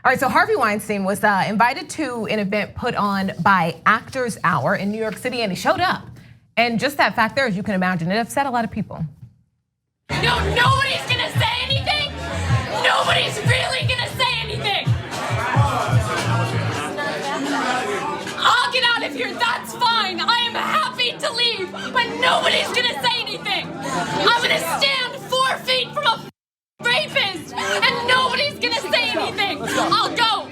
All right, so Harvey Weinstein was invited to an event put on by Actors Hour in New York City, and he showed up. And just that fact there, as you can imagine, it upset a lot of people. No, nobody's gonna say anything. Nobody's really gonna say anything. I'll get out of here, that's fine. I am happy to leave, but nobody's gonna say anything. I'm gonna stand 4 feet from a rapist, and nobody's gonna say anything. I'll go.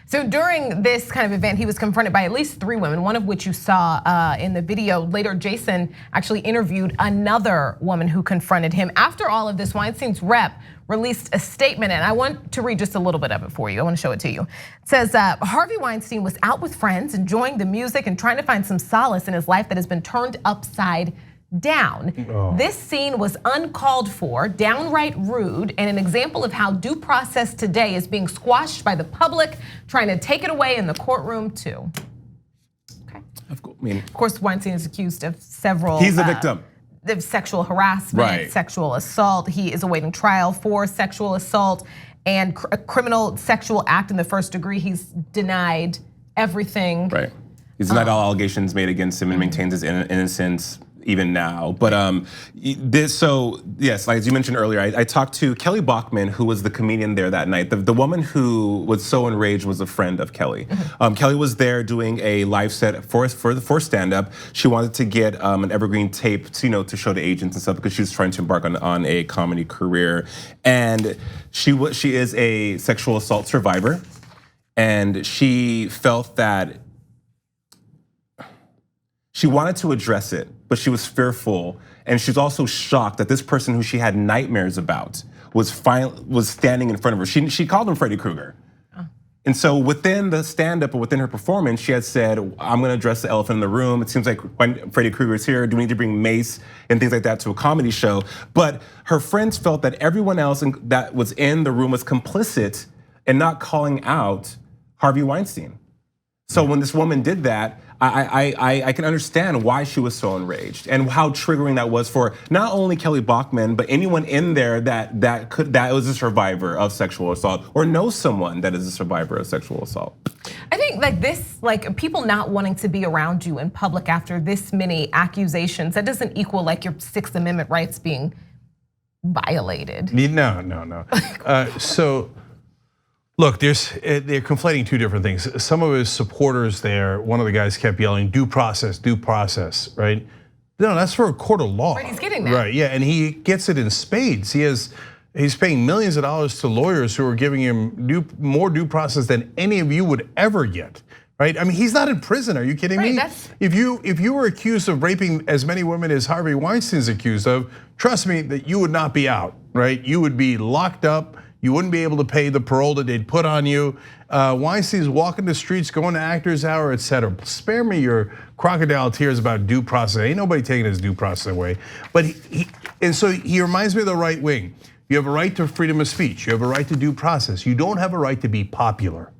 So during this kind of event, he was confronted by at least 3 women, one of which you saw in the video. Later, Jason actually interviewed another woman who confronted him. After all of this, Weinstein's rep released a statement, and I want to read just a little bit of it for you. I want to show it to you. It says, Harvey Weinstein was out with friends, enjoying the music and trying to find some solace in his life that has been turned upside down. This scene was uncalled for, downright rude, and an example of how due process today is being squashed by the public, trying to take it away in the courtroom too. Okay. Of course, Weinstein is accused of several. He's a victim. Of sexual harassment, sexual assault. He is awaiting trial for sexual assault and a criminal sexual act in the first degree. He's denied everything. Right. He's denied all allegations made against him and maintains his innocence even now. But so yes, like as you mentioned earlier, I talked to Kelly Bachman, who was the comedian there that night. The woman who was so enraged was a friend of Kelly. Kelly was there doing a live set for stand-up. She wanted to get an evergreen tape to show to agents and stuff because she was trying to embark on a comedy career. And she is a sexual assault survivor, and she felt that she wanted to address it, but she was fearful, and she's also shocked that this person who she had nightmares about was standing in front of her. She called him Freddy Krueger. And so within the stand-up or within her performance, she had said, I'm gonna address the elephant in the room. It seems like when Freddy Krueger is here, do we need to bring mace and things like that to a comedy show? But her friends felt that everyone else that was in the room was complicit in not calling out Harvey Weinstein. So when this woman did that, I can understand why she was so enraged and how triggering that was for not only Kelly Bachman, but anyone in there that was a survivor of sexual assault or knows someone that is a survivor of sexual assault. I think like people not wanting to be around you in public after this many accusations, that doesn't equal like your 6th Amendment rights being violated. No. So. Look, they're conflating 2 different things. Some of his supporters there, one of the guys kept yelling, due process, right? No, that's for a court of law. Right, he's getting that. Right, yeah, and he gets it in spades. He's paying millions of dollars to lawyers who are giving him more due process than any of you would ever get, right? I mean, he's not in prison, are you kidding me? If you were accused of raping as many women as Harvey Weinstein's accused of, trust me that you would not be out, right? You would be locked up. You wouldn't be able to pay the parole that they'd put on you. Weinstein's walking the streets, going to Actors Hour, etc. Spare me your crocodile tears about due process. Ain't nobody taking his due process away. But he reminds me of the right wing. You have a right to freedom of speech. You have a right to due process. You don't have a right to be popular.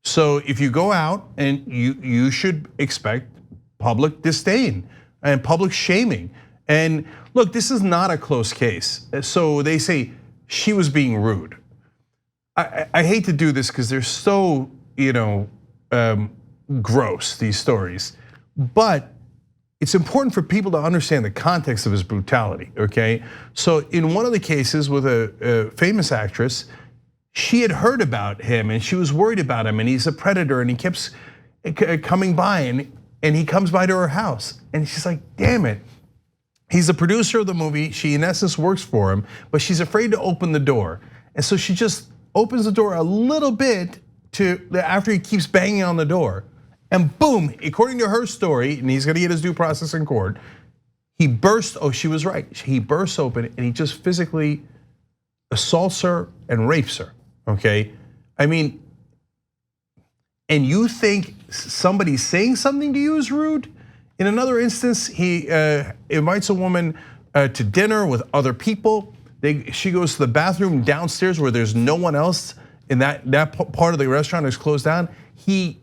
So if you go out, and you should expect public disdain and public shaming. And look, this is not a close case. So they say, she was being rude. I hate to do this because they're so gross, these stories. But it's important for people to understand the context of his brutality, okay? So in one of the cases with a famous actress, she had heard about him and she was worried about him, and he's a predator, and he keeps coming by, and he comes by to her house. And she's like, damn it. He's the producer of the movie. She, in essence, works for him, but she's afraid to open the door. And so she just opens the door a little bit after he keeps banging on the door. And boom, according to her story, and he's gonna get his due process in court, he burst, she was right. He bursts open and he just physically assaults her and rapes her, okay? I mean, and you think somebody saying something to you is rude? In another instance, he invites a woman to dinner with other people. She goes to the bathroom downstairs where there's no one else, and that part of the restaurant is closed down. He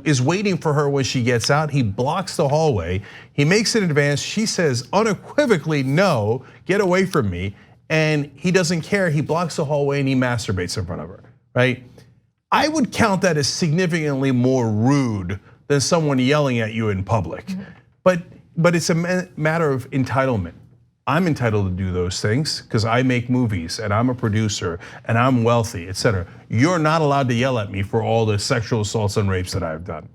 is waiting for her when she gets out. He blocks the hallway. He makes an advance. She says unequivocally, no, get away from me. And he doesn't care. He blocks the hallway and he masturbates in front of her, right? I would count that as significantly more rude than someone yelling at you in public. But it's a matter of entitlement. I'm entitled to do those things because I make movies and I'm a producer and I'm wealthy, etc. You're not allowed to yell at me for all the sexual assaults and rapes that I've done.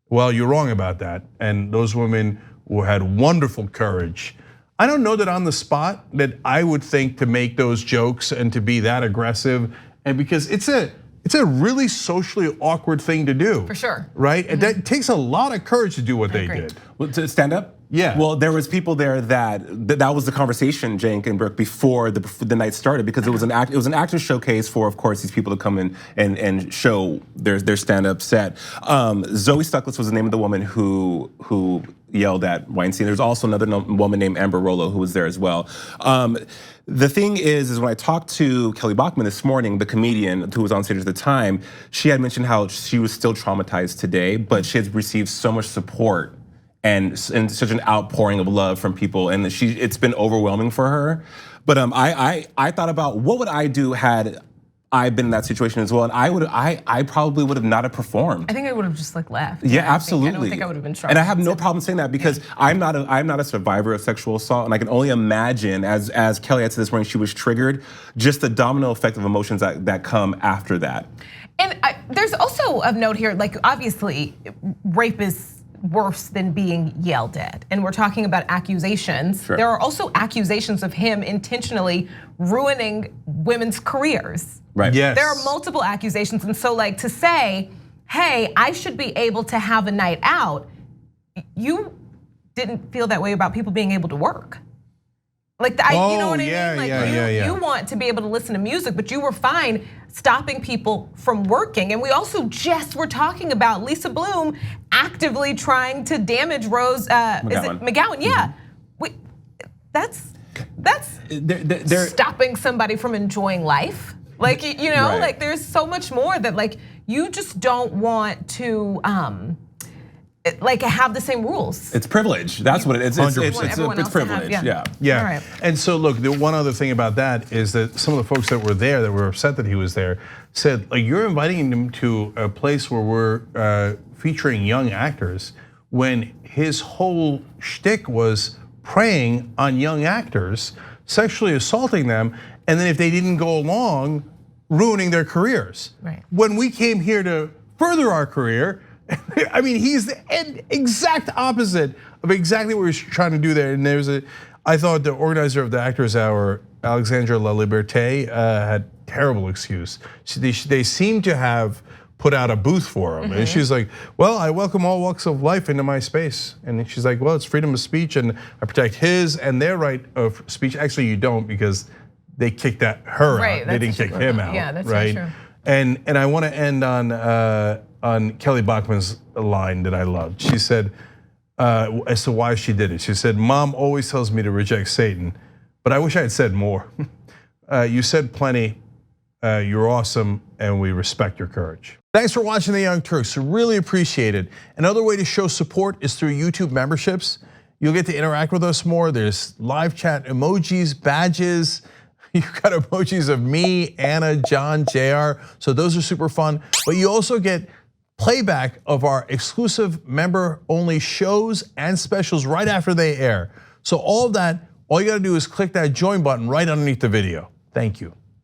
Well, you're wrong about that. And those women who had wonderful courage. I don't know that on the spot that I would think to make those jokes and to be that aggressive, and because it's a really socially awkward thing to do. For sure. Right? And that takes a lot of courage to do what they did. Well, to stand up? Yeah. Well, there was people there that was the conversation, Cenk and Brooke, before the night started, because it was an actor showcase for, of course, these people to come in and show their stand-up set. Zoe Stuckless was the name of the woman who yelled at Weinstein. There's also another woman named Amber Rollo who was there as well. The thing is when I talked to Kelly Bachman this morning, the comedian who was on stage at the time, she had mentioned how she was still traumatized today, but she has received so much support and such an outpouring of love from people, and it's been overwhelming for her. But I thought about what would I do had I've been in that situation as well, and I probably would have not have performed. I think I would have just like left. Yeah, absolutely. I don't think I would have been strong. And I have no problem saying that because I'm not a survivor of sexual assault, and I can only imagine, as Kelly had said this morning, she was triggered, just the domino effect of emotions that come after that. And there's also of note here, like obviously, rape is worse than being yelled at. And we're talking about accusations. Sure. There are also accusations of him intentionally ruining women's careers. Right. Yes. There are multiple accusations. And so like to say, hey, I should be able to have a night out, you didn't feel that way about people being able to work. Like, you know what I mean? Like you want to be able to listen to music, but you were fine stopping people from working. And we also just were talking about Lisa Bloom actively trying to damage Rose, McGowan. is it McGowan? Yeah, that's stopping somebody from enjoying life. Like, you know, Right. like there's so much more that like you just don't want to like have the same rules. It's privilege. That's what it is. It's privilege. Yeah. All right. And so look, the one other thing about that is that some of the folks that were there that were upset that he was there said, like, you're inviting him to a place where we're featuring young actors when his whole shtick was preying on young actors, sexually assaulting them, and then if they didn't go along, ruining their careers. Right. When we came here to further our career, I mean, he's the exact opposite of exactly what we're trying to do there. And I thought the organizer of the Actors Hour, Alexandra La Liberté, had terrible excuse. They seem to have put out a booth for him. And she's like, well, I welcome all walks of life into my space. And she's like, well, it's freedom of speech and I protect his and their right of speech. Actually, you don't, because they kicked her out. They didn't kick him out. Yeah, that's right? true. And I want to end on Kelly Bachman's line that I loved. She said, as to why she did it. She said, Mom always tells me to reject Satan, but I wish I had said more. You said plenty, you're awesome, and we respect your courage. Thanks for watching The Young Turks, really appreciate it. Another way to show support is through YouTube memberships. You'll get to interact with us more. There's live chat emojis, badges. You've got emojis of me, Anna, John, JR, so those are super fun. But you also get playback of our exclusive member-only shows and specials right after they air. So all of that, all you gotta do is click that join button right underneath the video. Thank you.